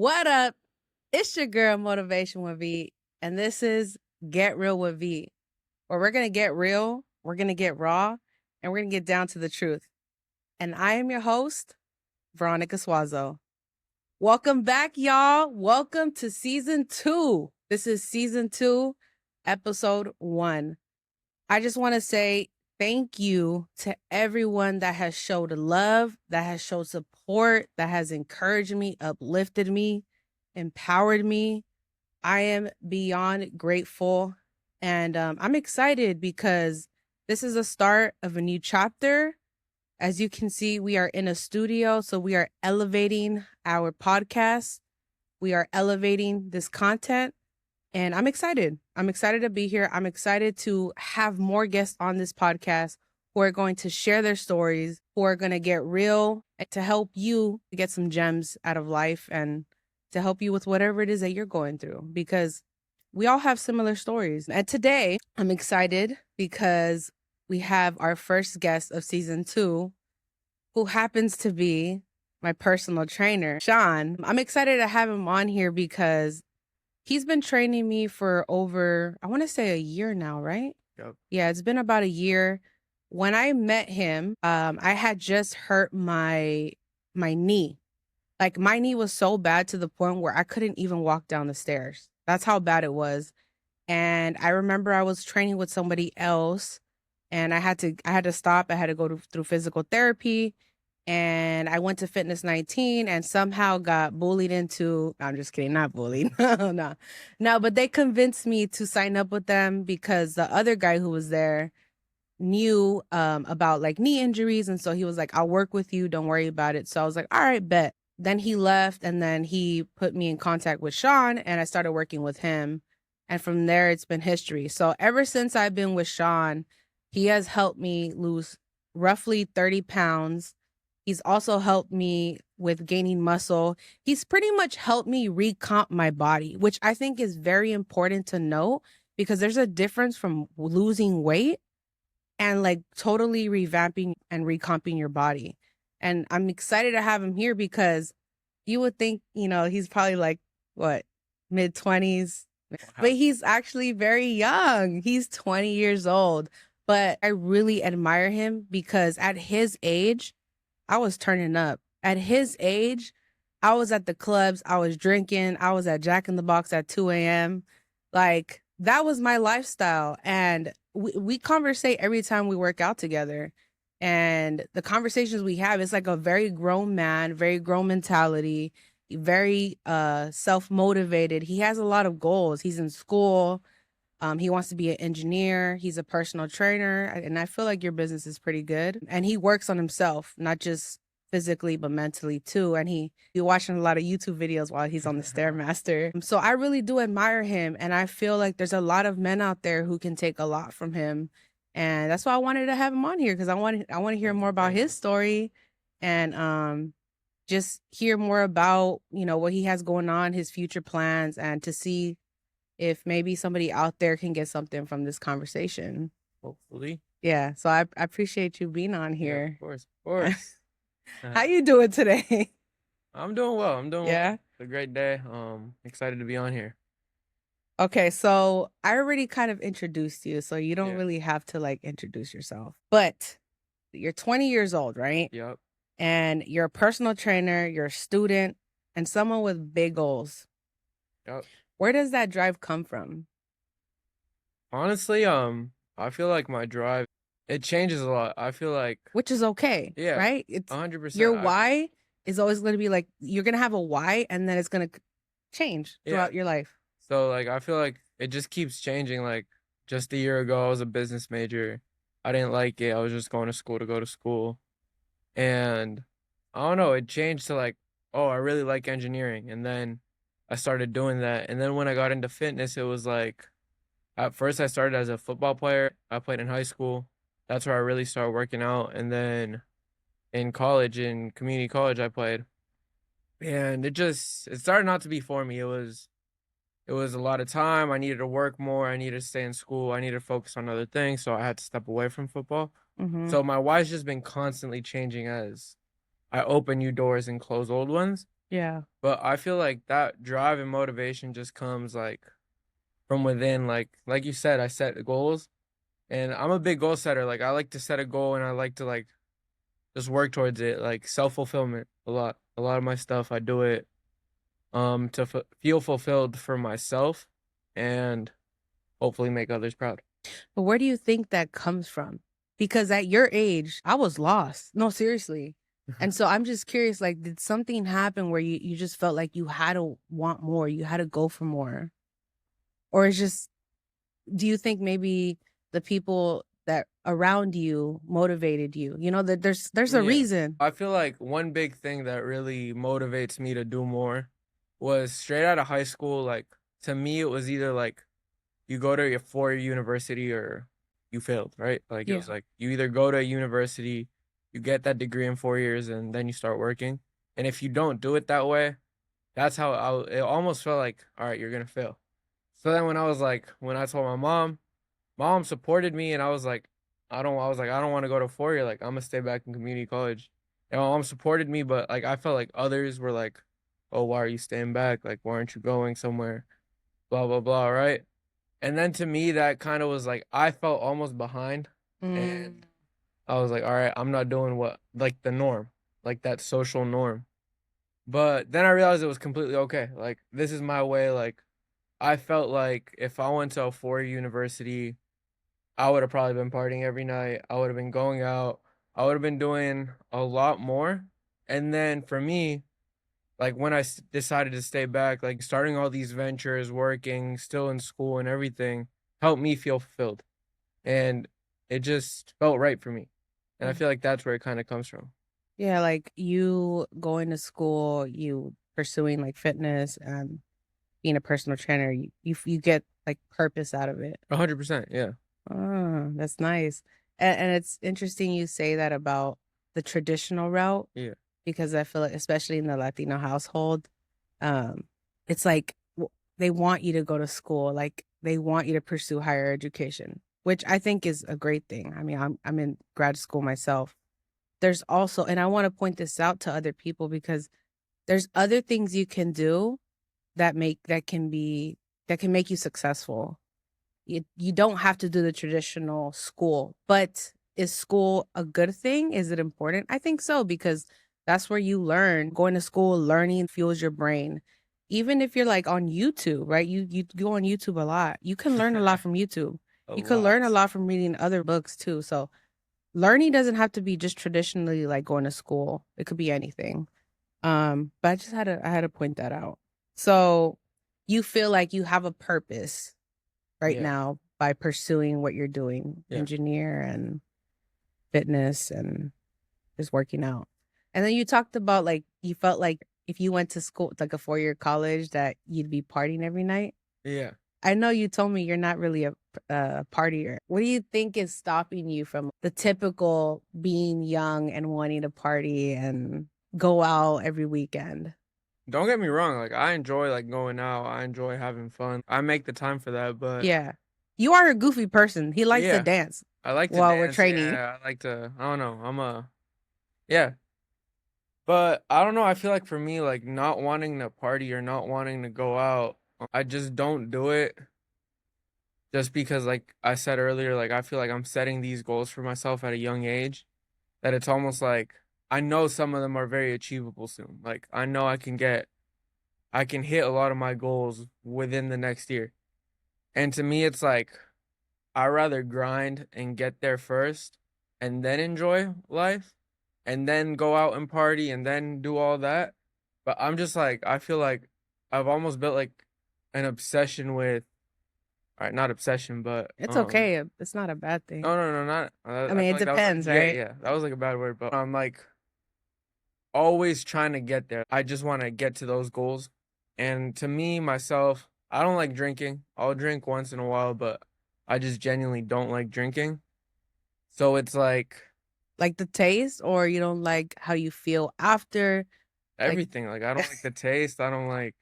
What up? It's your girl Motivation with V, and this is Get Real with V, where we're going to get real, we're going to get raw, and we're going to get down to the truth. And I am your host, Veronica Suazo. Welcome back, y'all. Welcome to season 2. This is season 2, episode 1. I just want to say thank you to everyone that has showed love, that has showed support, that has encouraged me, uplifted me, empowered me. I am beyond grateful, and I'm excited because this is a start of a new chapter. As you can see, we are in a studio, so we are elevating our podcast. We are elevating this content, and I'm excited. I'm excited to be here. I'm excited to have more guests on this podcast who are going to share their stories, who are going to get real, and to help you get some gems out of life and to help you with whatever it is that you're going through, because we all have similar stories. And today I'm excited because we have our first guest of season 2, who happens to be my personal trainer, Sean. I'm excited to have him on here because he's been training me for over, I want to say, a year now, right? Yep. Yeah, it's been about a year. When I met him, I had just hurt my knee. Like, my knee was so bad to the point where I couldn't even walk down the stairs. That's how bad it was. And I remember I was training with somebody else, and I had to stop. I had to go through physical therapy, and I went to Fitness 19 and somehow got bullied into, I'm just kidding, not bullied. No, but they convinced me to sign up with them because the other guy who was there knew about like knee injuries. And so he was like, I'll work with you. Don't worry about it. So I was like, all right, bet. Then he left, and then he put me in contact with Sean, and I started working with him. And from there, it's been history. So ever since I've been with Sean, he has helped me lose roughly 30 pounds. He's also helped me with gaining muscle. He's pretty much helped me recomp my body, which I think is very important to know, because there's a difference from losing weight and like totally revamping and recomping your body. And I'm excited to have him here because you would think, he's probably like, what, mid-20s? But he's actually very young. He's 20 years old. But I really admire him because at his age, I was turning up. At his age, I was at the clubs, I was drinking, I was at Jack in the Box at 2 a.m. Like, that was my lifestyle. And we conversate every time we work out together. And the conversations we have, it's like a very grown man, very grown mentality, very self-motivated. He has a lot of goals. He's in school. He wants to be an engineer. He's a personal trainer. And I feel like your business is pretty good. And he works on himself, not just physically, but mentally too. And he's watching a lot of YouTube videos while he's on the Stairmaster. So I really do admire him. And I feel like there's a lot of men out there who can take a lot from him. And that's why I wanted to have him on here, because I want to hear more about his story and just hear more about, what he has going on, his future plans, and to see if maybe somebody out there can get something from this conversation. Hopefully. Yeah. So I appreciate you being on here. Yeah, of course. How you doing today? I'm doing well. Yeah. It's a great day. Excited to be on here. Okay, so I already kind of introduced you, so you don't really have to like introduce yourself. But you're 20 years old, right? Yep. And you're a personal trainer, you're a student, and someone with big goals. Yep. Where does that drive come from? Honestly, I feel like my drive, it changes a lot. I feel like, Which is okay, yeah, right? It's 100%. Your why is always going to be like, you're going to have a why, and then it's going to change throughout your life. So like, I feel like it just keeps changing. Like, just a year ago, I was a business major. I didn't like it. I was just going to school to go to school. And I don't know, it changed to like, oh, I really like engineering. And then I started doing that. And then when I got into fitness, it was like, at first I started as a football player. I played in high school. That's where I really started working out. And then in college, in community college, I played. And it started not to be for me. It was a lot of time. I needed to work more. I needed to stay in school. I needed to focus on other things. So I had to step away from football. Mm-hmm. So my why's just been constantly changing as I open new doors and close old ones. Yeah. But I feel like that drive and motivation just comes like from within. Like you said, I set goals and I'm a big goal setter. Like I like to set a goal and I like to like just work towards it. Like self-fulfillment a lot. A lot of my stuff I do it to feel fulfilled for myself and hopefully make others proud. But where do you think that comes from? Because at your age, I was lost. No, seriously. And so I'm just curious, like, did something happen where you just felt like you had to want more, you had to go for more? Or it's just, do you think maybe the people that around you motivated you? You know, that there's a Yeah. reason. I feel like one big thing that really motivates me to do more was straight out of high school. Like, to me, it was either like you go to your 4-year university or you failed, right? Like, it Yeah. was like you either go to a university, you get that degree in 4 years, and then you start working. And if you don't do it that way, that's how it almost felt like, all right, you're gonna fail. So then when I told my mom supported me, and I was like, I don't want to go to 4 year. Like, I'm gonna stay back in community college. And my mom supported me, but like, I felt like others were like, oh, why are you staying back? Like, why aren't you going somewhere? Blah, blah, blah. Right. And then to me, that kind of was like, I felt almost behind. Mm. And I was like, all right, I'm not doing what, like the norm, like that social norm. But then I realized it was completely okay. Like, this is my way. Like, I felt like if I went to a 4 year university, I would have probably been partying every night. I would have been going out. I would have been doing a lot more. And then for me, like when decided to stay back, like starting all these ventures, working, still in school and everything, helped me feel fulfilled. And it just felt right for me. And I Yeah. feel like that's where it kind of comes from. Yeah, like you going to school, you pursuing like fitness and being a personal trainer, you get like purpose out of it. 100%. Yeah. Oh, that's nice. And it's interesting you say that about the traditional route Yeah. because I feel like, especially in the Latino household, um, it's like they want you to go to school, like they want you to pursue higher education, which I think is a great thing. I mean, I'm in grad school myself. There's also, and I want to point this out to other people because there's other things you can do that can make you successful. You don't have to do the traditional school, but is school a good thing? Is it important? I think so because that's where you learn. Going to school, learning fuels your brain. Even if you're like on YouTube, right? You go on YouTube a lot. You can learn a lot from YouTube. A You could learn a lot. lot from reading other books too. So learning doesn't have to be just traditionally like going to school. It could be anything. But I had to point that out. So you feel like you have a purpose right Yeah. now by pursuing what you're doing, Yeah. engineer and fitness and just working out. And then you talked about like you felt like if you went to school like a 4-year college that you'd be partying every night. Yeah. I know you told me you're not really a partier. What do you think is stopping you from the typical being young and wanting to party and go out every weekend? Don't get me wrong. Like, I enjoy like going out. I enjoy having fun. I make the time for that. But Yeah. You are a goofy person. He likes to yeah, dance I like to while we're dance. training. Yeah. I like to, I don't know. Yeah. But I don't know, I feel like for me, like, not wanting to party or not wanting to go out, I just don't do it just because, like I said earlier, like, I feel like I'm setting these goals for myself at a young age that it's almost like I know some of them are very achievable soon. Like, I know I can hit a lot of my goals within the next year. And to me, it's like I rather grind and get there first and then enjoy life and then go out and party and then do all that. But I'm just like, I feel like I've almost built like an obsession with, all right, not obsession, but It's okay. It's not a bad no, thing. no, no, not. I I mean, feel it like that was like, depends, yeah, right? yeah, that was like a bad word, but I'm like always trying to get there. I just want to get to those goals. And to me, myself, I don't like drinking. I'll drink once in a while, but I just genuinely don't like drinking. So it's like Like the taste, or you don't like how you feel after. Like, everything. Like, I don't like the taste. I don't like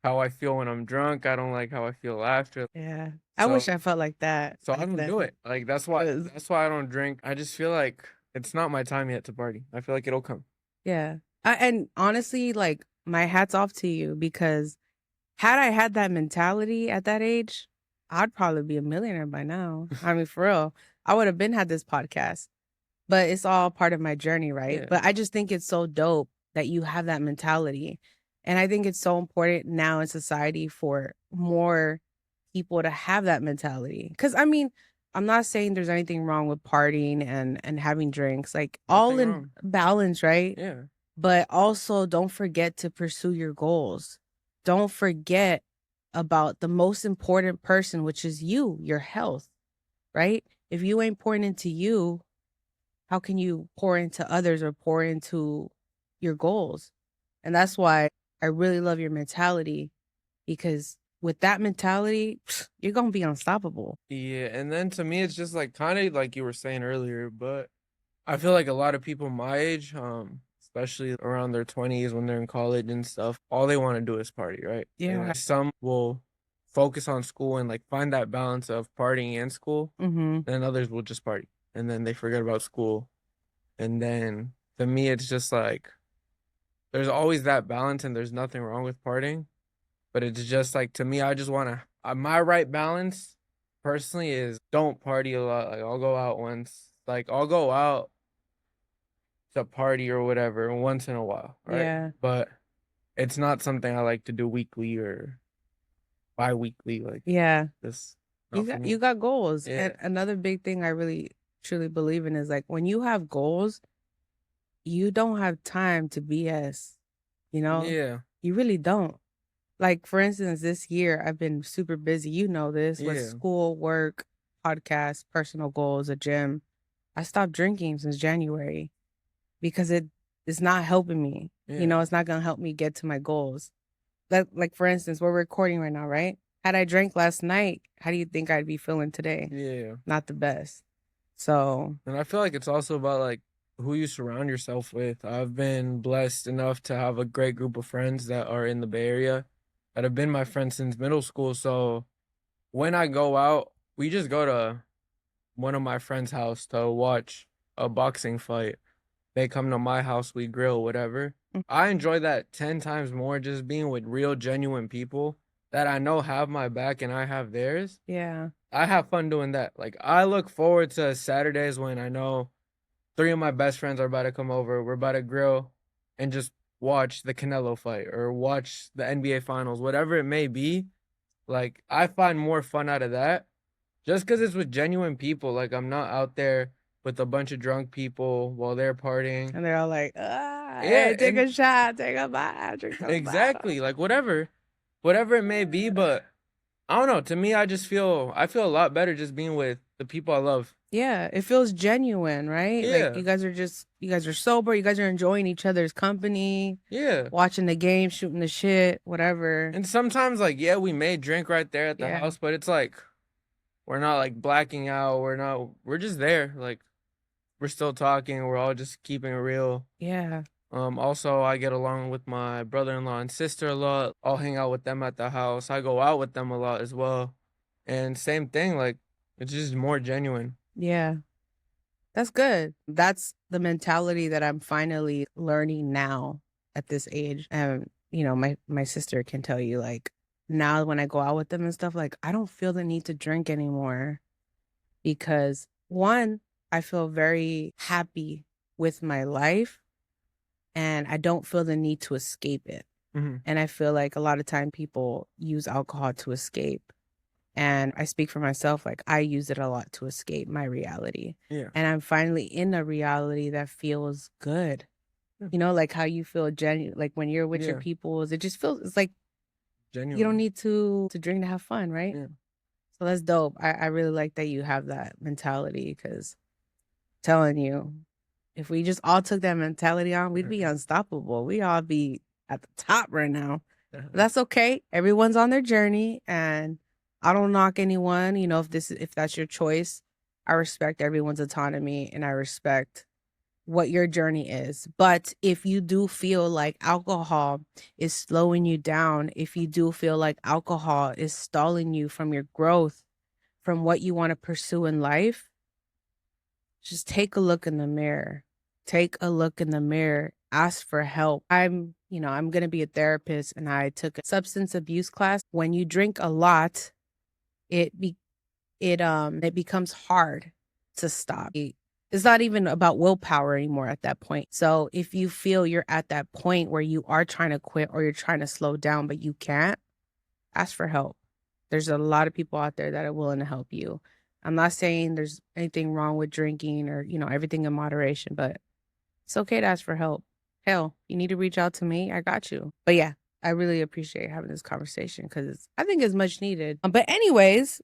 how I feel when I'm drunk. I don't like how I feel after. yeah. I wish So I felt like that so I back don't do then. it. Like, 'Cause that's why I don't drink. I just feel like it's not my time yet to party. I feel like it'll come. yeah. And honestly, like my hat's off to you because had I had that mentality at that age, I'd probably be a millionaire by now. I mean, for real, I would have been had this podcast, but it's all part of my journey, right? Yeah. But I just think it's so dope that you have that mentality. And I think it's so important now in society for more people to have that mentality. Cause I mean, I'm not saying there's anything wrong with partying and having drinks, like all Nothing in wrong. balance, right? Yeah. But also don't forget to pursue your goals. Don't forget about the most important person, which is you, your health, right? If you ain't pouring into you, how can you pour into others or pour into your goals? And that's why I really love your mentality because with that mentality, you're going to be unstoppable. Yeah, and then to me, it's just like kind of like you were saying earlier, but I feel like a lot of people my age, especially around their 20s when they're in college and stuff, all they want to do is party, right? And Yeah. like some will focus on school and like find that balance of partying and school, Mhm. then others will just party and then they forget about school. And then to me, it's just like there's always that balance and there's nothing wrong with partying. But it's just like to me, I just want to my right balance personally is don't party a lot. Like I'll go out once, like I'll go out to party or whatever once in a while, right? Yeah. But it's not something I like to do weekly or bi-weekly. Like Yeah. this, You not for got me. you got goals. And Yeah, another big thing I really truly believe in is like when you have goals, you don't have time to BS, you know? yeah, You really don't. Like for instance, this year I've been super busy. You know this with yeah, school, work, podcast, personal goals, a gym. I stopped drinking since January because it is not helping me. You yeah, know, it's not gonna help me get to my goals. Like for instance, we're recording right now, right? Had I drank last night, how do you think I'd be feeling today? yeah. Not the best. So And I feel like it's also about like who you surround yourself with. I've been blessed enough to have a great group of friends that are in the Bay Area that have been my friends since middle school. So when I go out, we just go to one of my friends' house to watch a boxing fight. They come to my house, we grill, whatever. mm, I enjoy that 10 times more just being with real, genuine people that I know have my back and I have theirs. yeah. I have fun doing that. Like, I look forward to Saturdays when I know three of my best friends are about to come over. We're about to grill and just watch the Canelo fight or watch the NBA finals, whatever it may be. Like, I find more fun out of that just because it's with genuine people. Like, I'm not out there with a bunch of drunk people while they're partying. And they're all like, Yeah, hey, take and a shot, take a bite, drink a bottle. exactly. Like, whatever it may be. But I don't know. To me, I feel a lot better just being with the people I love. Yeah, it feels genuine, right? Like Yeah, you guys are sober, you guys are enjoying each other's company, yeah. watching the game, shooting the shit, whatever. And sometimes, like, yeah, we may drink right there at the Yeah. house, but it's like we're not like blacking out. We're just there. Like, we're still talking. We're all just keeping it real. Yeah. Also, I get along with my brother-in-law and sister a lot. I'll hang out with them at the house. I go out with them a lot as well. And same thing, like, it's just more genuine. Yeah. That's good. That's the mentality that I'm finally learning now at this age. And you know, my sister can tell you like now when I go out with them and stuff, like I don't feel the need to drink anymore because one, I feel very happy with my life and I don't feel the need to escape it. Hmm. And I feel like a lot of time people use alcohol to escape. And I speak for myself, like I use it a lot to escape my reality. Yeah. And I'm finally in a reality that feels good. Yeah. You know, like how you feel genuine, like when you're with your Yeah. people, it just feels it's like you don't Genuine. need to drink to have fun, right? Yeah. So that's dope. I really like that you have that mentality because telling you, if we just all took that mentality on, we'd be unstoppable. We'd all be at the top right now. But that's okay. Everyone's on their journey and I don't knock anyone. You know, if that's your choice, I respect everyone's autonomy and I respect what your journey is. But if you do feel like alcohol is slowing you down, if you do feel like alcohol is stalling you from your growth, from what you want to pursue in life, just take a look in the mirror. Take a look in the mirror. Ask for help. I'm I'm going to be a therapist and I took a substance abuse class. When you drink a lot, it be it becomes hard to stop. It's not even about willpower anymore at that point. So if you feel you're at that point where you are trying to quit or you're trying to slow down but you can't, ask for help. There's a lot of people out there that are willing to help you. I'm not saying there's anything wrong with drinking or, everything in moderation, but it's okay to ask for help. Hell, you need to reach out to me. I got you. But yeah, I really appreciate having this conversation because I think it's much needed. But anyways,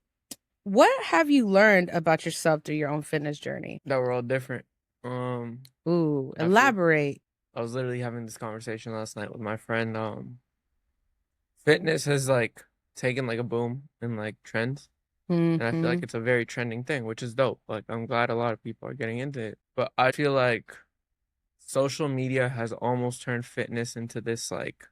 what have you learned about yourself through your own fitness journey? That we're all different. Ooh, I feel elaborate. I was literally having this conversation last night with my friend. Fitness has like taken like a boom in like trends. And I feel like Mhm. it's a very trending thing, which is dope. Like I'm glad a lot of people are getting into it. But I feel like social media has almost turned fitness into this like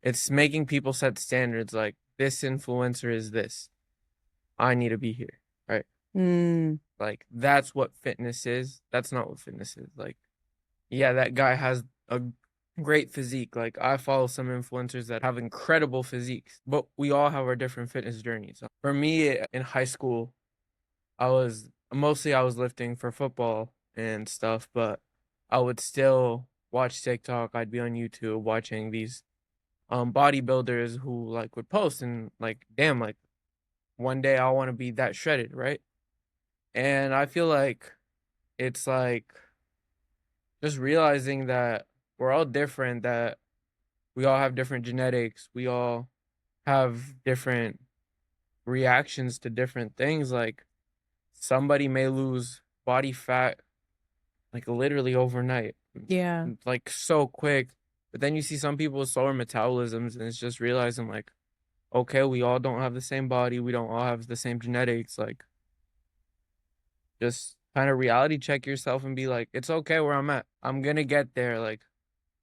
it's making people set standards like this influencer is this. I need to be here. Right? Mm. Like that's what fitness is. That's not what fitness is. Like, yeah, that guy has a great physique. Like I follow some influencers that have incredible physiques, but we all have our different fitness journeys. For me in high school, I was lifting for football and stuff, but I would still watch TikTok. I'd be on YouTube watching these bodybuilders who like would post and like damn like one day I want to be that shredded, right? And I feel like it's like just realizing that we're all different, that we all have different genetics, we all have different reactions to different things. Like somebody may lose body fat like literally overnight, Yeah. like so quick. But then you see some people with slower metabolisms, and it's just realizing like, okay, we all don't have the same body, we don't all have the same genetics. Like, just kind of reality check yourself and be like, it's okay where I'm at. I'm gonna get there, like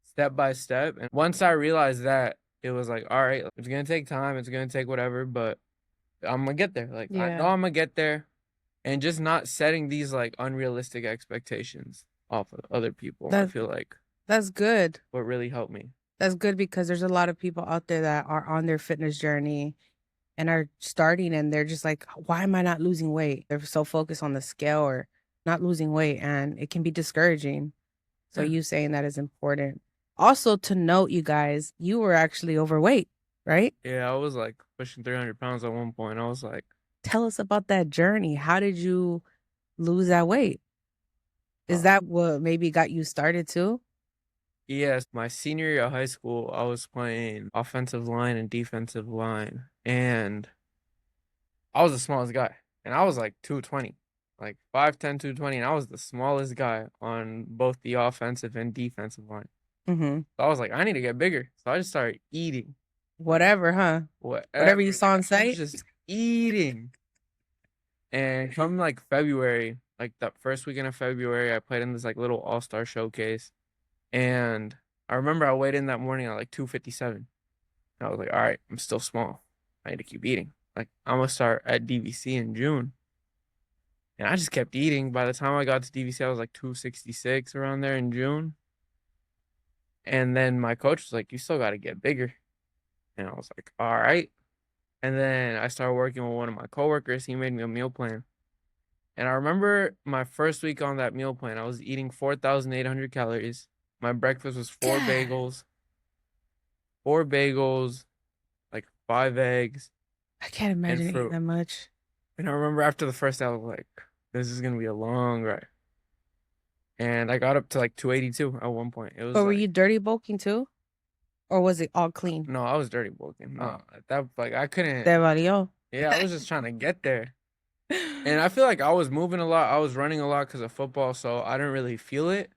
step by step. And once I realized that, it was like, all right, it's gonna take time, it's gonna take whatever, but I'm gonna get there. Like, I know Yeah. I'm gonna get there. And just not setting these like unrealistic expectations off of other people, I That feel like that's good. what really helped me. That's good because there's a lot of people out there that are on their fitness journey and are starting and they're just like, why am I not losing weight? They're so focused on the scale or not losing weight and it can be discouraging. So Yeah. you saying that is important. Also to note, you guys, you were actually overweight, right? Yeah, I was like pushing 300 pounds at one point. I was like, Tell us about that journey. How did you lose that weight? Is uh, that what maybe got you started too? yes, my senior year of high school, I was playing offensive line and defensive line. And I was the smallest guy. And I was like 220, like 5'10", 220. And I was the smallest guy on both the offensive and defensive line. Mhm. So I was like, I need to get bigger. So I just started eating. Like Whatever, huh? Whatever whatever. you saw in I was sight? just eating. And come like February, like that first weekend of February, I played in this like little all-star showcase. And I remember I weighed in that morning at like 257. And I was like, all right, I'm still small. I need to keep eating. Like I'm gonna start at DVC in June. And I just kept eating. By the time I got to DVC, I was like 266 around there in June. And then my coach was like, you still gotta get bigger. And I was like, all right. And then I started working with one of my coworkers. He made me a meal plan. And I remember my first week on that meal plan, I was eating 4,800 calories. My breakfast was God, four bagels, like 5 eggs, I can't and imagine eating fruit. that much. And I remember after the first day, I was like, this is gonna be a long ride. And I got up to like 282 at one point. It was But were like, you dirty bulking too? Or was it all clean? no, I was dirty bulking. Oh, No, at that like I couldn't. te valió. Yeah, I was just trying to get there. And I feel like I was moving a lot. I was running a lot because of football, so I didn't really feel it.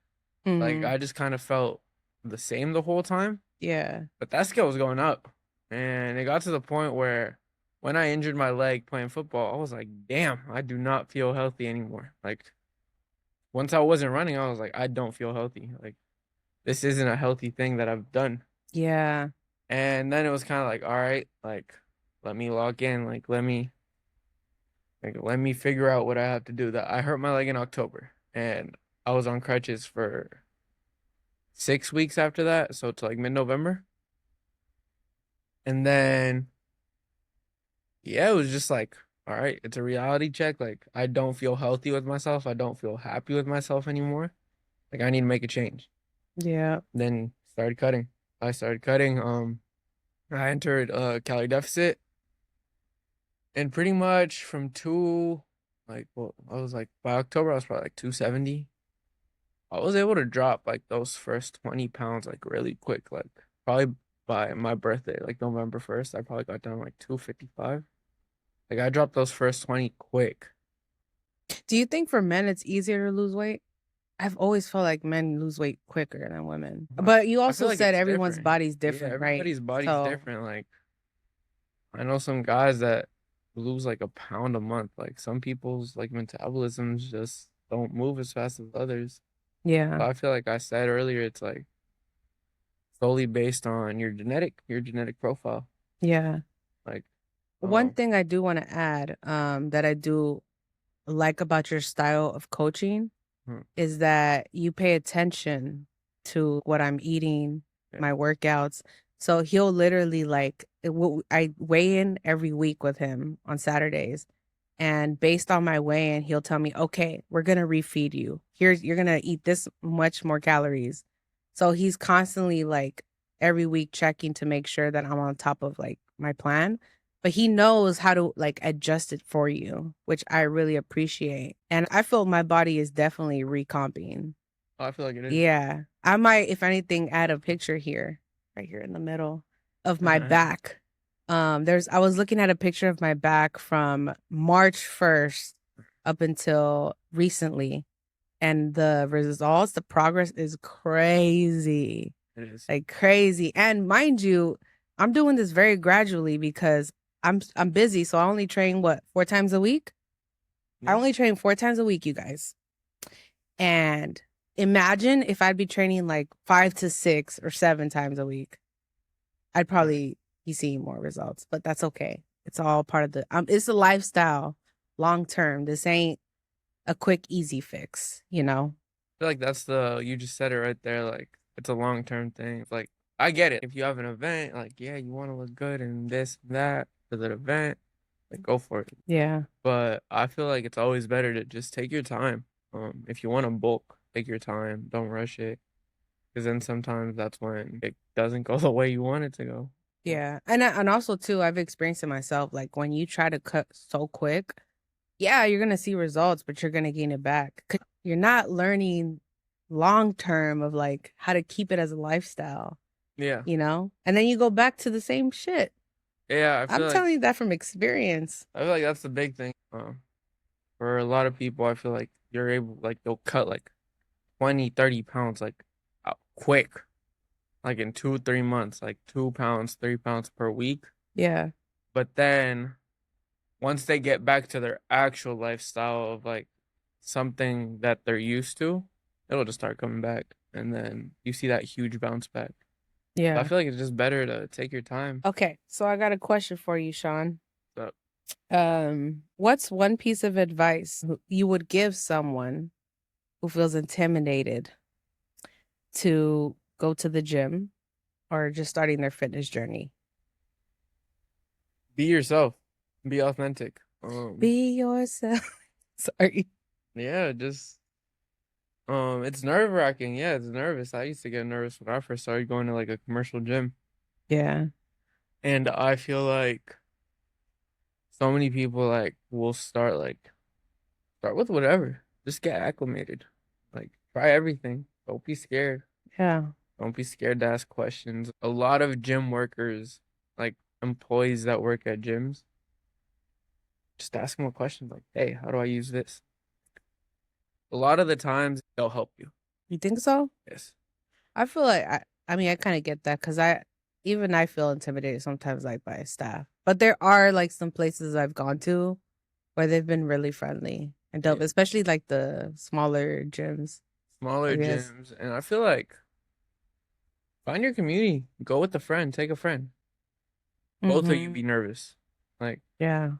Like Mhm. I just kind of felt the same the whole time. Yeah. But that scale was going up. And it got to the point where when I injured my leg playing football, I was like, damn, I do not feel healthy anymore. Like once I wasn't running, I was like, I don't feel healthy. Like this isn't a healthy thing that I've done. Yeah. And then it was kind of like, all right, like let me lock in, let me figure out what I have to do. That I hurt my leg in October and I was on crutches for 6 weeks after that, so to like mid-November. And then yeah, it was just like, all right, it's a reality check. Like I don't feel healthy with myself. I don't feel happy with myself anymore. Like I need to make a change. Yeah. Then started cutting. I started cutting. I entered a calorie deficit, and pretty much from two, like, well, I was like by October I was probably like 270. I was able to drop like those first 20 pounds like really quick. Like probably by my birthday, like November 1st, I probably got down like 255. Like I dropped those first 20 quick. Do you think for men it's easier to lose weight? I've always felt like men lose weight quicker than women. I, But you I feel also like said it's everyone's different. body's Yeah, different, right? everybody's body's So, different. Like I know some guys that lose like a pound a month. Like some people's like metabolisms just don't move as fast as others. yeah. But I feel like I said earlier, it's like solely based on your genetic profile. Yeah. Like, One um, thing I do want to add, that I do like about your style of coaching hmm, is that you pay attention to what I'm eating, yeah, my workouts. So he'll literally I weigh in every week with him on Saturdays. And based on my weigh in, he'll tell me, okay, we're going to refeed you. You're going to eat this much more calories. So he's constantly like every week checking to make sure that I'm on top of like my plan. But he knows how to like adjust it for you, which I really appreciate. And I feel my body is definitely recomping. I feel like it is. Yeah. I might, if anything, add a picture here, right here in the middle of my back. I was looking at a picture of my back from March 1st up until recently. And the results, the progress is crazy. It is. Like crazy. And mind you, I'm doing this very gradually because I'm busy. So I only train what, 4 times a week? I Yeah. only train 4 times a week, you guys. And imagine if I'd be training like 5 to 6 or 7 times a week. I'd Right. probably be seeing more results, but that's okay. It's all part of it's a lifestyle long term. This ain't a quick, easy fix, you know? I feel like you just said it right there. Like it's a long-term thing. It's like I get it. If you have an event, like yeah, you want to look good and this and that for that event, like go for it. Yeah. But I feel like it's always better to just take your time. If you want to bulk, take your time. Don't rush it. Because then sometimes that's when it doesn't go the way you want it to go. Yeah. And also too, I've experienced it myself. Like when you try to cut so quick, yeah, you're gonna see results, but you're gonna gain it back. 'Cause you're not learning long term of like how to keep it as a lifestyle, Yeah. you know? And then you go back to the same shit. Yeah, I'm telling you that from experience. I feel like that's the big thing. For a lot of people, I feel like you're able like they'll cut like 20, 30 pounds like out quick, like in 2, 3 months, like 2 pounds, 3 pounds per week. Yeah. But then once they get back to their actual lifestyle of like something that they're used to, it'll just start coming back. And then you see that huge bounce back. I Yeah. feel like it's just better to take your time. Okay. So I got a question for you, Sean. So What's one piece of advice you would give someone who feels intimidated to go to the gym or just starting their fitness journey? be yourself, be authentic. Be yourself. Sorry. Yeah, just it's nerve-wracking. Yeah, it's nervous. I used to get nervous when I first started going to like a commercial gym. Yeah. And I feel like so many people like will start with whatever. Just get acclimated. Like try everything. Don't be scared. Yeah. Don't be scared to ask questions. A lot of gym workers, like employees that work at gyms, just ask them a question like, "Hey, how do I use this?" A lot of the times they'll help you. You think so? Yes. I feel like I mean I kind of get that because I feel intimidated sometimes like by staff. But there are like some places I've gone to where they've been really friendly and dope, Yeah. especially like the smaller gyms, I Smaller guess. gyms, and I feel like find your community. Go with a friend. Take a friend. Both of you Mm-hmm. be nervous. Like Yeah.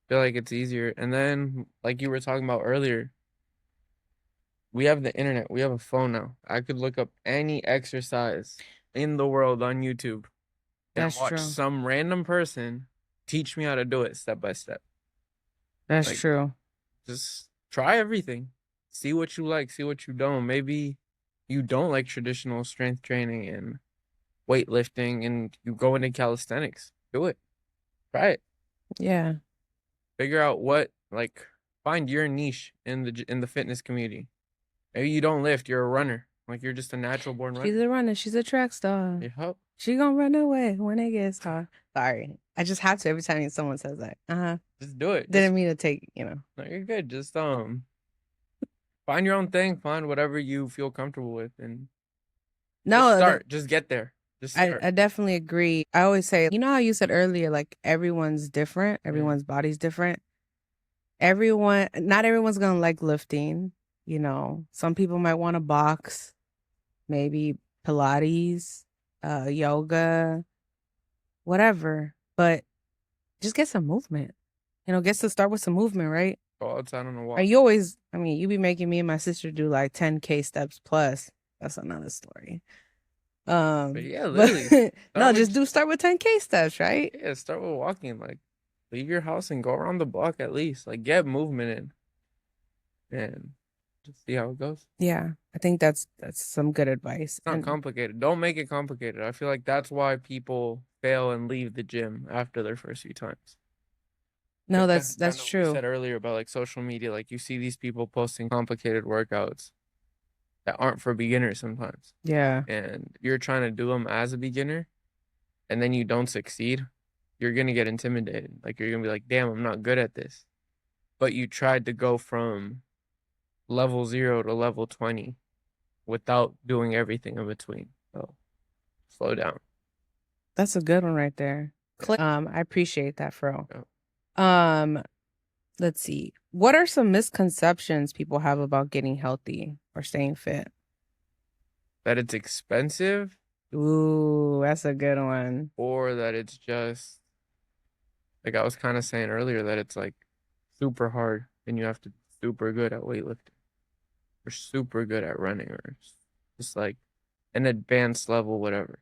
feel like it's easier. And then, like you were talking about earlier, we have the internet. We have a phone now. I could look up any exercise in the world on YouTube and That's watch true. some random person teach me how to do it step by step. That's Like, true. just try everything. See what you like, see what you don't. Maybe you don't like traditional strength training and weightlifting and you go into calisthenics. Do it. Try it. Yeah. Figure out what like find your niche in the fitness community. Maybe you don't lift, you're a runner. Like you're just a natural born She's runner. a runner. She's a track star. You help. She gonna run away when it gets hard. Sorry. I just have to every time someone says that. Uh-huh. Just do it. Didn't Just mean to take. no, you're good. Just find your own thing, find whatever you feel comfortable with and just No, start. Just get there. Just start. I definitely agree. I always say, you know how you said earlier, like everyone's different, Yeah. everyone's body's different. Not everyone's gonna like lifting, Some people might want to box, maybe Pilates, yoga, whatever. But just get some movement. Get to start with some movement, right? Go outside on a Or walk. you always, you be making me and my sister do like 10K steps plus. That's another story. But yeah, But literally. no, Start with start with 10K steps, right? yeah, start with walking. Like leave your house and go around the block at least. Like get movement in and just see how it goes. Yeah, I think that's some good advice. It's not And complicated. Don't make it complicated. I feel like that's why people fail and leave the gym after their first few times. no, Kind that's of what we true. said earlier about like social media, like you see these people posting complicated workouts that aren't for beginners sometimes. Yeah, And you're trying to do them as a beginner and then you don't succeed, you're gonna get intimidated. Like you're gonna be like, damn, I'm not good at this. But you tried to go from level 0 to level 20 without doing everything in between. So slow down. that's a good one right there. Yeah. I appreciate that, Fro. Yeah. Um, let's see. What are some misconceptions people have about getting healthy or staying fit? That it's expensive Ooh, that's a good one. or that it's just like I was kind of saying earlier that it's like super hard and you have to be super good at weightlifting or super good at running or just like an advanced level, whatever.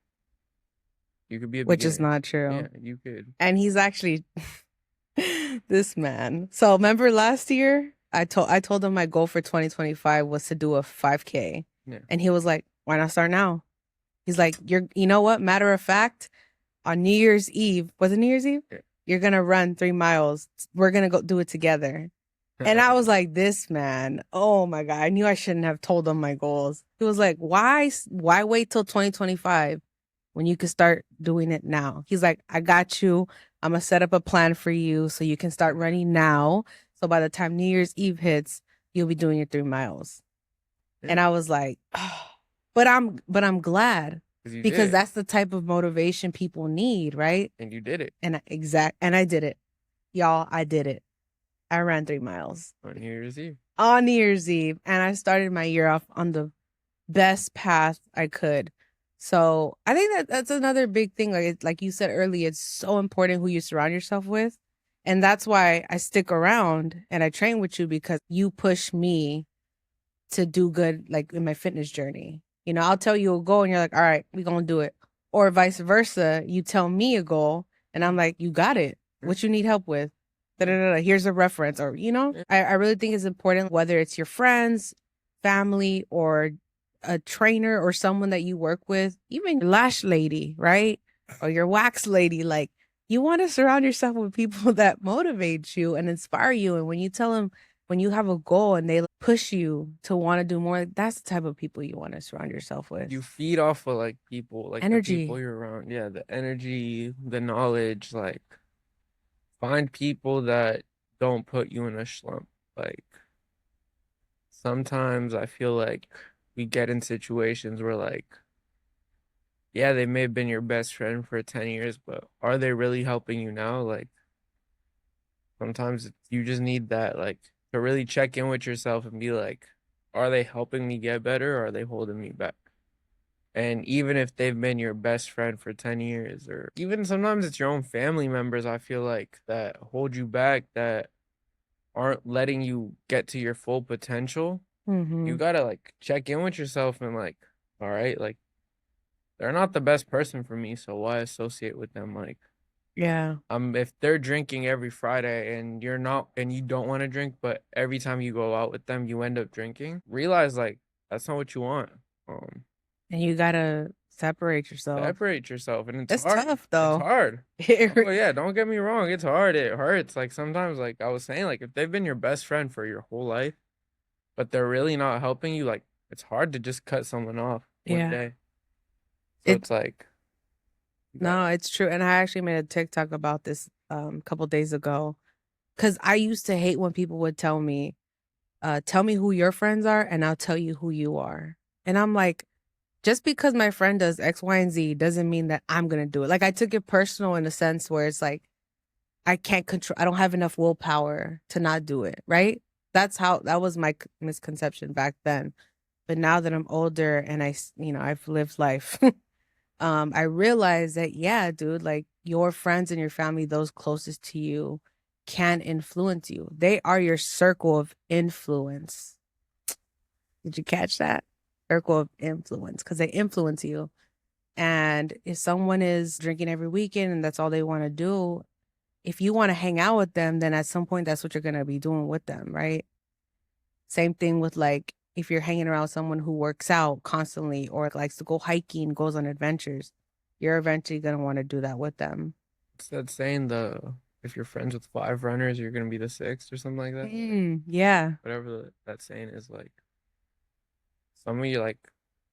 You could be a Which is beginner. not true. Yeah, you could. And he's actually this man. So remember last year, I told him my goal for 2025 was to do a 5K. Yeah. And he was like, "Why not start now?" He's like, you know what? Matter of fact, on New Year's Eve, was it New Year's Eve? Yeah. You're gonna run 3 miles. We're gonna go do it together. And I was like, this man, oh my God, I knew I shouldn't have told him my goals. He was like, why wait till 2025 when you can start doing it now? He's like, I got you. I'm gonna set up a plan for you so you can start running now. So by the time New Year's Eve hits, you'll be doing your 3 miles. Yeah. And I was like, oh, but I'm glad because that's the type of motivation people need, right? And you did it. And I did it. Y'all, I did it. I ran 3 miles On New Year's Eve. on New Year's Eve, and I started my year off on the best path I could. So I think that's another big thing. Like you said earlier, it's so important who you surround yourself with, and that's why I stick around and I train with you because you push me to do good, like in my fitness journey. I'll tell you a goal, and you're like, "All right, we're gonna do it," or vice versa. You tell me a goal, and I'm like, "You got it. What you need help with?" Da-da-da-da. Here's a reference, or I really think it's important whether it's your friends, family, or a trainer or someone that you work with, even your lash lady, right? Or your wax lady. Like you want to surround yourself with people that motivate you and inspire you. And when you tell them when you have a goal and they push you to want to do more, that's the type of people you want to surround yourself with. You feed off of like people, like Energy. the people you're around. Yeah, the energy, the knowledge, like find people that don't put you in a slump. Like sometimes I feel like we get in situations where like yeah, they may have been your best friend for 10 years, but are they really helping you now? Like sometimes you just need that like to really check in with yourself and be like, are they helping me get better or are they holding me back? And even if they've been your best friend for 10 years, or even sometimes it's your own family members, I feel like that hold you back, that aren't letting you get to your full potential. You Mhm. gotta like check in with yourself and like, all right, like they're not the best person for me, so why associate with them? Like, Yeah. if they're drinking every Friday and you're not and you don't want to drink, but every time you go out with them, you end up drinking, realize like that's not what you want. Um, And you gotta separate yourself. Separate yourself, and it's It's hard. tough It's though. hard. It Oh yeah, don't get me wrong, it's hard. It hurts. Like sometimes, like I was saying, like if they've been your best friend for your whole life, but they're really not helping you, like it's hard to just cut someone off one yeah. day. So It it's like you no, gotta. it's true. And I actually made a TikTok about this a couple days ago. Cause I used to hate when people would tell me who your friends are and I'll tell you who you are. And I'm like, just because my friend does X, Y, and Z doesn't mean that I'm gonna do it. Like I took it personal in a sense where it's like I can't control I don't have enough willpower to not do it, right? That was my misconception back then. But now that I'm older and I've lived life, I realize that yeah, dude, like your friends and your family, those closest to you, can influence you. They are your circle of influence. Did you catch that? Circle of influence, because they influence you. And if someone is drinking every weekend and that's all they want to do, if you want to hang out with them, then at some point that's what you're going to be doing with them, right? Same thing with like if you're hanging around someone who works out constantly or likes to go hiking, goes on adventures, you're eventually going to want to do that with them. It's that saying the if you're friends with five runners, you're gonna be the sixth or something like that. Yeah. Whatever that saying is like. Some of you like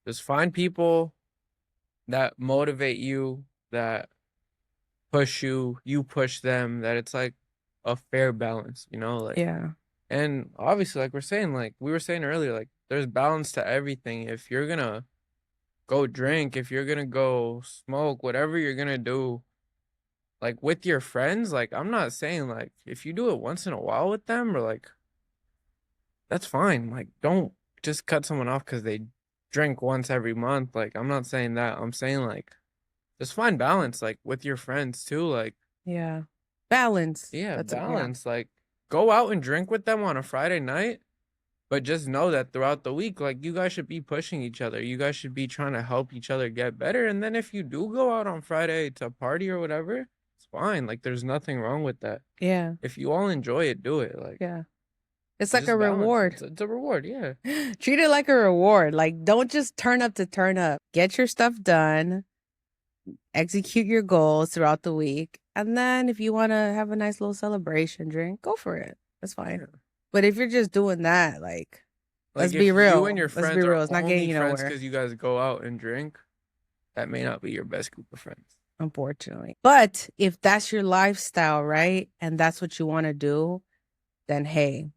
just find people that motivate you, that push you, you push them, that it's like a fair balance, like. Yeah. And obviously, like we were saying earlier, like there's balance to everything. If you're gonna go drink, if you're gonna go smoke, whatever you're gonna do, like with your friends, like I'm not saying like if you do it once in a while with them or like that's fine. Like don't just cut someone off because they drink once every month. Like I'm not saying that. I'm saying like just find balance like with your friends too. Like Yeah. Balance. yeah, Yeah. balance. Like go out and drink with them on a Friday night, but just know that throughout the week, like you guys should be pushing each other. You guys should be trying to help each other get better. And then if you do go out on Friday to party or whatever, it's fine. Like there's nothing wrong with that. Yeah. If you all enjoy it, do it. Like Yeah. It's it's like a just balance. reward. It's a reward, yeah. Treat it like a reward. Like, don't just turn up to turn up. Get your stuff done, execute your goals throughout the week. And then if you want to have a nice little celebration drink, go for it. That's fine. Yeah. But if you're just doing that, like, let's Like be if you and real. your Let's be friends are real. It's not getting only you friends nowhere, because you guys go out and drink, that may not be your best group of friends. unfortunately. But if that's your lifestyle, right? And that's what you want to do, then hey,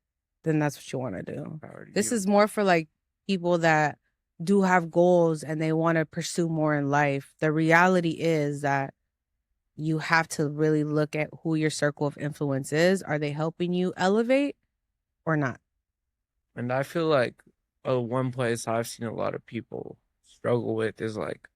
then that's what you want to do. Power to This you. is more for like people that do have goals and they want to pursue more in life. The reality is that you have to really look at who your circle of influence is. Are they helping you elevate or not? And I feel like one place I've seen a lot of people struggle with is like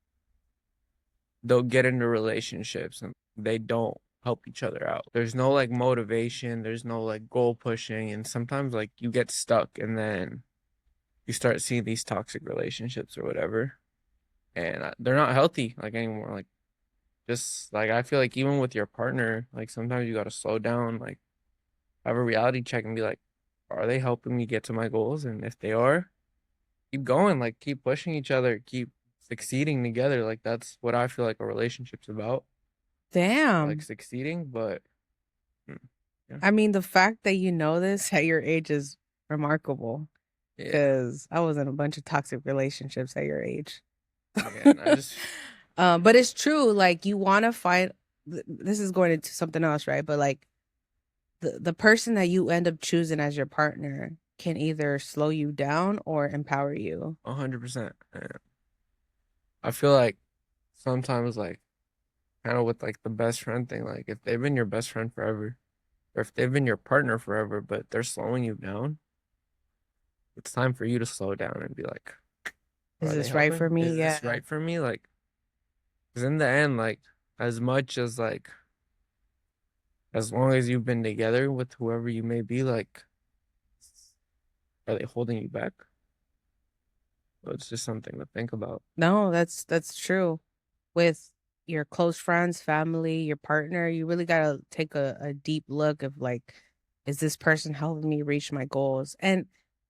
they'll get into relationships and they don't help each other out. There's no like motivation, there's no like goal pushing, and sometimes like you get stuck and then you start seeing these toxic relationships or whatever, and they're not healthy like anymore. Like just like I feel like even with your partner, like sometimes you got to slow down, like have a reality check and be like, are they helping me get to my goals? And if they are, keep going, like keep pushing each other, keep succeeding together. Like that's what I feel like a relationship's about, like Damn. succeeding. But mm, yeah, I mean, the fact that you know this at your age is remarkable yeah, because I was in a bunch of toxic relationships at your age. yeah. And I just But it's true. Like you want to find. This is going into something else, right? But like the person that you end up choosing as your partner can either slow you down or empower you. 100%. I feel like sometimes like kind of with like the best friend thing, like if they've been your best friend forever, or if they've been your partner forever, but they're slowing you down, it's time for you to slow down and be like, Is are they this right for helping? me? Is this Yeah. right for me? Like, because in the end, like, as much as like, as long as you've been together with whoever you may be, like, are they holding you back? So it's just something to think about. No, that's true. With your close friends, family, your partner, you really gotta take a deep look of like, is this person helping me reach my goals? And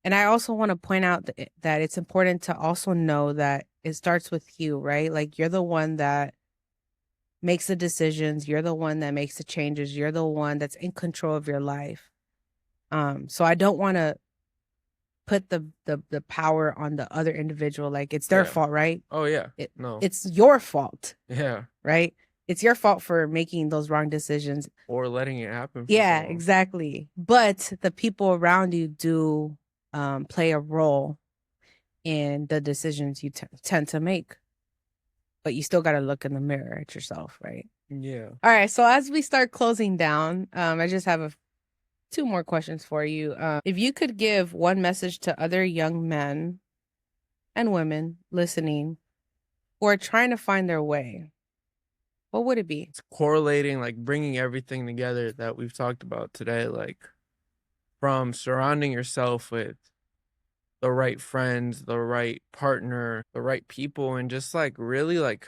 I also want to point out that it's important to also know that it starts with you, right? Like you're the one that makes the decisions, you're the one that makes the changes, you're the one that's in control of your life. So I don't want to put the power on the other individual like it's their Yeah. fault, right? Oh yeah. It No. it's your fault, Yeah. right? It's your fault for making those wrong decisions. Or letting it happen for so Yeah, long. exactly. But the people around you do play a role in the decisions you tend to make. But you still got to look in the mirror at yourself, right? Yeah. All right. So as we start closing down, I just have two more questions for you. If you could give one message to other young men and women listening who are trying to find their way, what would it be? It's correlating, like bringing everything together that we've talked about today, like from surrounding yourself with the right friends, the right partner, the right people, and just like really like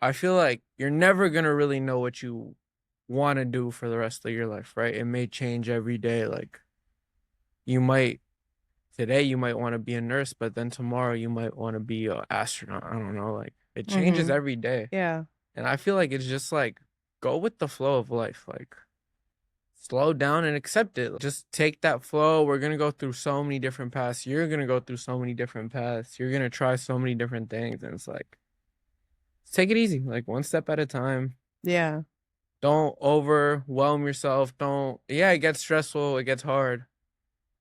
I feel like you're never gonna really know what you want to do for the rest of your life, right? It may change every day. Like you might today you might want to be a nurse, but then tomorrow you might want to be an astronaut. I don't know. Like it changes Mm-hmm. every day. Yeah. And I feel like it's just like go with the flow of life. Like slow down and accept it. Just take that flow. We're going to go through so many different paths. You're going to go through so many different paths. You're going to try so many different things. And it's like, take it easy, like one step at a time. Yeah. Don't overwhelm yourself. Don't, yeah, it gets stressful. It gets hard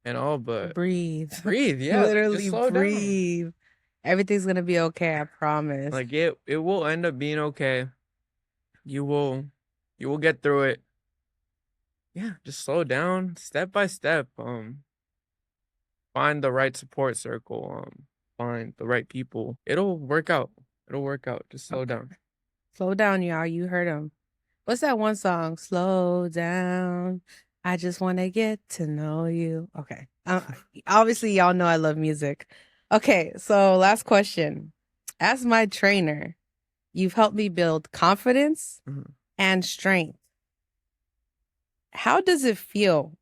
and all, but Breathe. breathe. Yeah. Like just Literally slow down. breathe. Everything's gonna be okay, I promise. Like it will end up being okay. You will, you will get through it. Yeah. Just slow down step by step. Find the right support circle, find the right people. It'll work out. It'll work out. Just slow Okay. down. Slow down, y'all. You heard him. What's that one song? Slow down. I just want to get to know you. Okay. Obviously, y'all know I love music. Okay. So, last question. As my trainer, you've helped me build confidence Mhm. and strength. How does it feel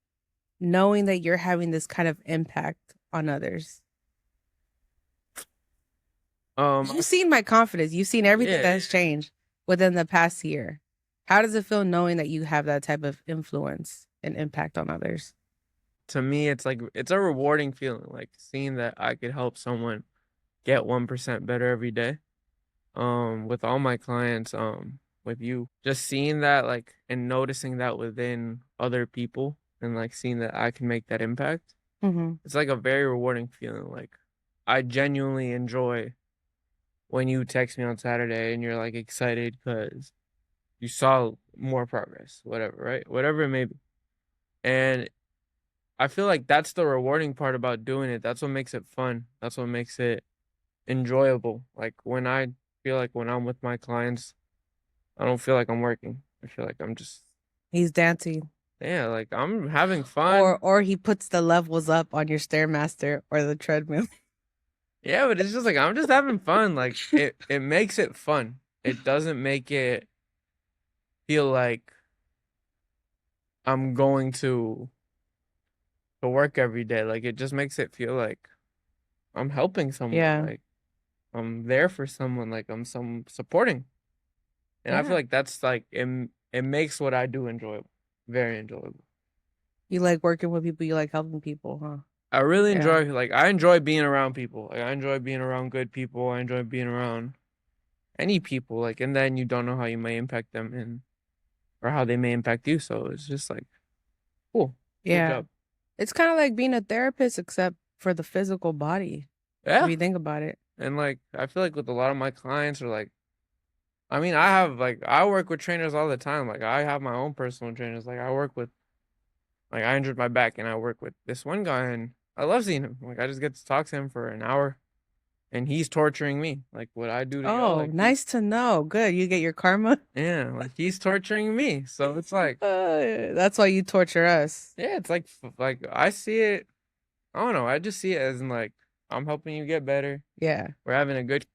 knowing that you're having this kind of impact on others? You've seen my confidence. You've seen everything that Yeah. has changed within the past year. How does it feel knowing that you have that type of influence and impact on others? To me, it's like it's a rewarding feeling, like seeing that I could help someone get 1% better every day. With all my clients, with you, just seeing that, like, and noticing that within other people, and like seeing that I can make that impact. Mm-hmm. It's like a very rewarding feeling. Like, I genuinely enjoy when you text me on Saturday and you're like excited because you saw more progress, whatever, right? Whatever it may be. And I feel like that's the rewarding part about doing it. That's what makes it fun. That's what makes it enjoyable. Like when I feel like when I'm with my clients, I don't feel like I'm working. I feel like I'm just, He's dancing. yeah, like I'm having fun. Or he puts the levels up on your Stairmaster or the treadmill. Yeah, but it's just like I'm just having fun. Like it makes it fun. It doesn't make it feel like I'm going to work every day. Like it just makes it feel like I'm helping someone. Yeah. Like I'm there for someone. Like I'm some supporting. And I feel Yeah. like that's like it makes what I do enjoyable. Very enjoyable. You like working with people, you like helping people, huh? I really Yeah. enjoy like I enjoy being around people. Like I enjoy being around good people. I enjoy being around any people. Like and then you don't know how you may impact them and or how they may impact you. So it's just like cool. Good Yeah. job. It's kind of like being a therapist, except for the physical body, if Yeah. you think about it. And like I feel like with a lot of my clients are like I mean, I have like I work with trainers all the time. Like I have my own personal trainers. Like I work with like I injured my back and I work with this one guy and I love seeing him. Like I just get to talk to him for an hour and he's torturing me. Like what I do to y'all, Oh, like he nice to know. Good. You get your karma. yeah, like he's torturing me. So it's like That's why you torture us. yeah, it's like like I see it. I don't know. I just see it as in like I'm helping you get better. Yeah, We're having a good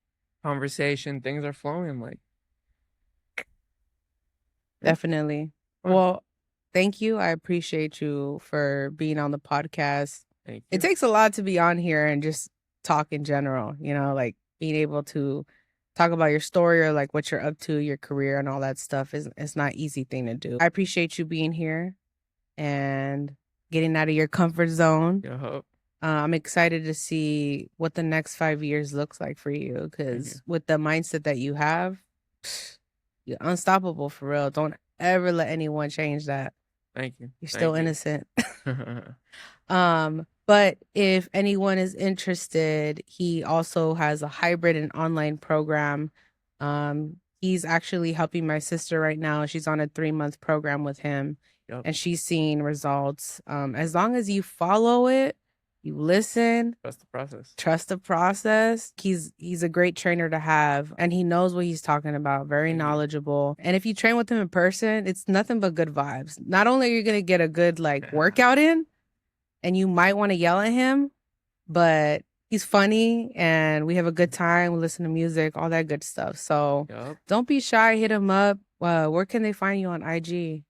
conversation. Things are flowing. I'm like, yeah, definitely. fun. Well, thank you. I appreciate you for being on the podcast. Thank It you. takes a lot to be on here and just talk in general, like being able to talk about your story or like what you're up to, your career and all that stuff is it's not easy thing to do. I appreciate you being here and getting out of your comfort zone. Yup. I'm excited to see what the next 5 years looks like for you Thank you. because with the mindset that you have, you're unstoppable for real. Don't ever let anyone change that. Thank you. You're still Thank you. innocent. But if anyone is interested, he also has a hybrid and online program. He's actually helping my sister right now. She's on a 3-month program with him Yup. and she's seeing results. As long as you follow it, you listen, Trust the process. trust the process. He's a great trainer to have and he knows what he's talking about. Very Thank you. knowledgeable. And if you train with him in person, it's nothing but good vibes. Not only are you going to get a good like workout in and you might want to yell at him, but he's funny and we have a good time. We listen to music, all that good stuff. So Yup. don't be shy. Hit him up. Where can they find you on IG?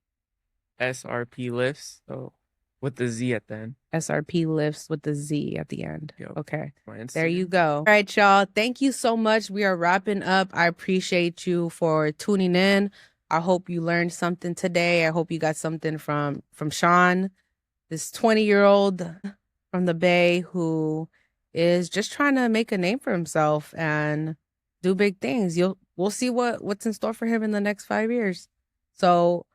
SRP lifts. So with the Z at the end. SRP lifts with the Z at the end. Yup. Okay. My Instagram. There you go. All right, y'all. Thank you so much. We are wrapping up. I appreciate you for tuning in. I hope you learned something today. I hope you got something from Sean, this 20-year-old from the Bay who is just trying to make a name for himself and do big things. We'll see what's in store for him in the next 5 years. So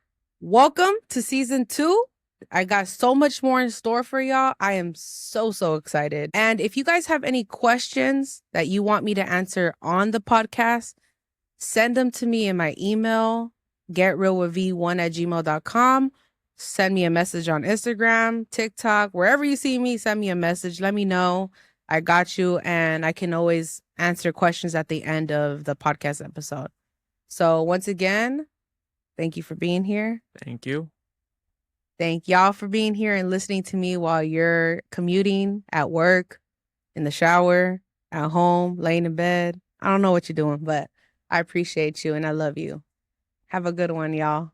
welcome to season 2. I got so much more in store for y'all. I am so excited. And if you guys have any questions that you want me to answer on the podcast, send them to me in my email, getrealwithv1@gmail.com. Send me a message on Instagram, TikTok, wherever you see me, send me a message. Let me know. I got you. And I can always answer questions at the end of the podcast episode. So once again, thank you for being here. Thank you. Thank y'all for being here and listening to me while you're commuting, at work, in the shower, at home, laying in bed. I don't know what you're doing, but I appreciate you and I love you. Have a good one, y'all.